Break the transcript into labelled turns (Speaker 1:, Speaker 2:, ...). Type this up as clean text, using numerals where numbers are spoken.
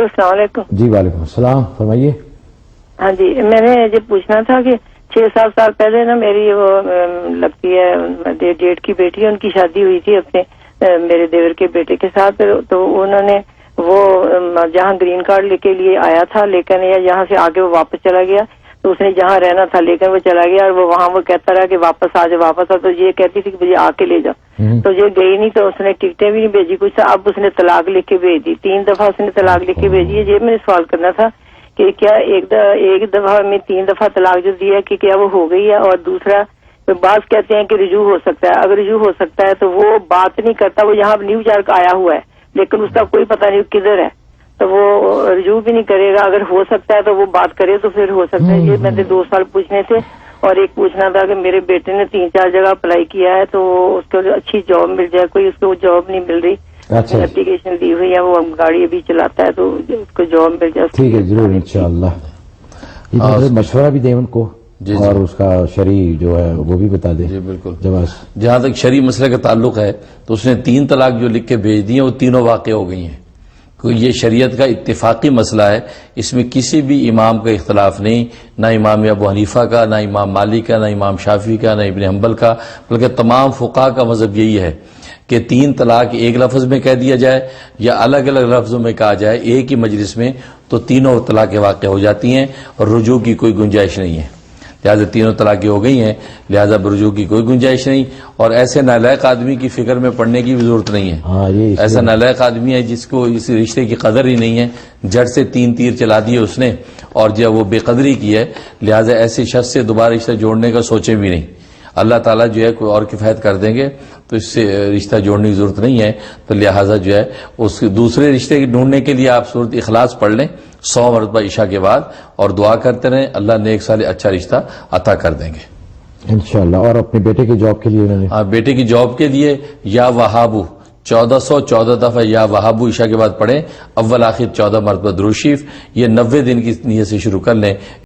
Speaker 1: السلام علیکم.
Speaker 2: جی وعلیکم السلام، فرمائیے.
Speaker 1: ہاں جی، میں نے یہ پوچھنا تھا کہ 6-7 سال پہلے نا میری وہ لگتی ہے جیٹ کی بیٹی ہے، ان کی شادی ہوئی تھی اپنے میرے دیور کے بیٹے کے ساتھ. تو انہوں نے وہ جہاں گرین کارڈ لے کے لیے آیا تھا، لیکن یہاں سے آگے وہ واپس چلا گیا. تو اس نے جہاں رہنا تھا لیکن وہ چلا گیا، اور وہ وہاں وہ کہتا رہا کہ واپس آ جا واپس آ. تو یہ کہتی تھی کہ مجھے آ کے لے جا. تو یہ گئی نہیں، تو اس نے ٹکٹیں بھی نہیں بھیجی کچھ. اب اس نے طلاق لکھ کے بھیج دی، 3 دفعہ اس نے طلاق لکھ کے بھیجی ہے. یہ میں نے سوال کرنا تھا کہ کیا ایک دفعہ میں 3 دفعہ طلاق جو دی ہے کہ کیا وہ ہو گئی ہے؟ اور دوسرا بعض کہتے ہیں کہ رجوع ہو سکتا ہے. اگر رجوع ہو سکتا ہے تو وہ بات نہیں کرتا، وہ یہاں نیو یارک آیا ہوا ہے لیکن اس کا کوئی پتہ نہیں کدھر ہے، تو وہ رجوع بھی نہیں کرے گا. اگر ہو سکتا ہے تو وہ بات کرے تو پھر ہو سکتا ہے. یہ میں نے 2 سال پوچھنے تھے. اور ایک پوچھنا تھا کہ میرے بیٹے نے 3-4 جگہ اپلائی کیا ہے، تو اس کو اچھی جاب مل جائے. کوئی اس کو جاب نہیں مل رہی.
Speaker 2: اچھا،
Speaker 1: اپلیکیشن دی ہوئی ہے، وہ گاڑی ابھی چلاتا ہے، تو اس کو جاب مل جائے.
Speaker 2: ٹھیک ہے، ضرور انشاءاللہ. یہ مشورہ بھی دیں ان کو، اور اس کا شرعی جو ہے وہ بھی بتا دیں.
Speaker 3: جی بالکل.
Speaker 2: جہاں
Speaker 3: تک شرعی مسئلے کا تعلق ہے تو اس نے 3 طلاق جو لکھ کے بھیج دی ہیں وہ تینوں واقع ہو گئی ہیں. یہ شریعت کا اتفاقی مسئلہ ہے، اس میں کسی بھی امام کا اختلاف نہیں، نہ امام ابو حنیفہ کا، نہ امام مالک کا، نہ امام شافعی کا، نہ ابن حنبل کا، بلکہ تمام فقہا کا مذہب یہی ہے کہ 3 طلاق ایک لفظ میں کہہ دیا جائے یا الگ الگ لفظوں میں کہا جائے ایک ہی مجلس میں تو تینوں طلاقیں واقع ہو جاتی ہیں اور رجوع کی کوئی گنجائش نہیں ہے. لہذا تینوں طلاقیں ہو گئی ہیں، لہذا رجوع کی کوئی گنجائش نہیں. اور ایسے نالائق آدمی کی فکر میں پڑنے کی بھی ضرورت نہیں ہے. ایسا نالائق آدمی ہے جس کو اس رشتے کی قدر ہی نہیں ہے، جڑ سے 3 تیر چلا دیے اس نے اور جب وہ بے قدری کی ہے، لہذا ایسے شخص سے دوبارہ رشتہ جوڑنے کا سوچے بھی نہیں. اللہ تعالیٰ جو ہے کوئی اور کفایت کر دیں گے تو اس سے رشتہ جوڑنے کی ضرورت نہیں ہے. تو لہٰذا جو ہے اس دوسرے رشتے ڈھونڈنے کے لیے آپ سورۃ اخلاص پڑھ لیں 100 مرتبہ عشاء کے بعد اور دعا کرتے رہیں، اللہ نیک سال اچھا رشتہ عطا کر دیں گے
Speaker 2: انشاءاللہ. اور اپنے بیٹے کی جاب کے لیے انہوں نے
Speaker 3: بیٹے کی جاب کے لیے یا وہابو 1414 دفعہ یا وہابو عشاء کے بعد پڑھیں، اول آخر 14 مرتبہ درود شریف. یہ 90 دن کی نیت سے شروع کر لیں.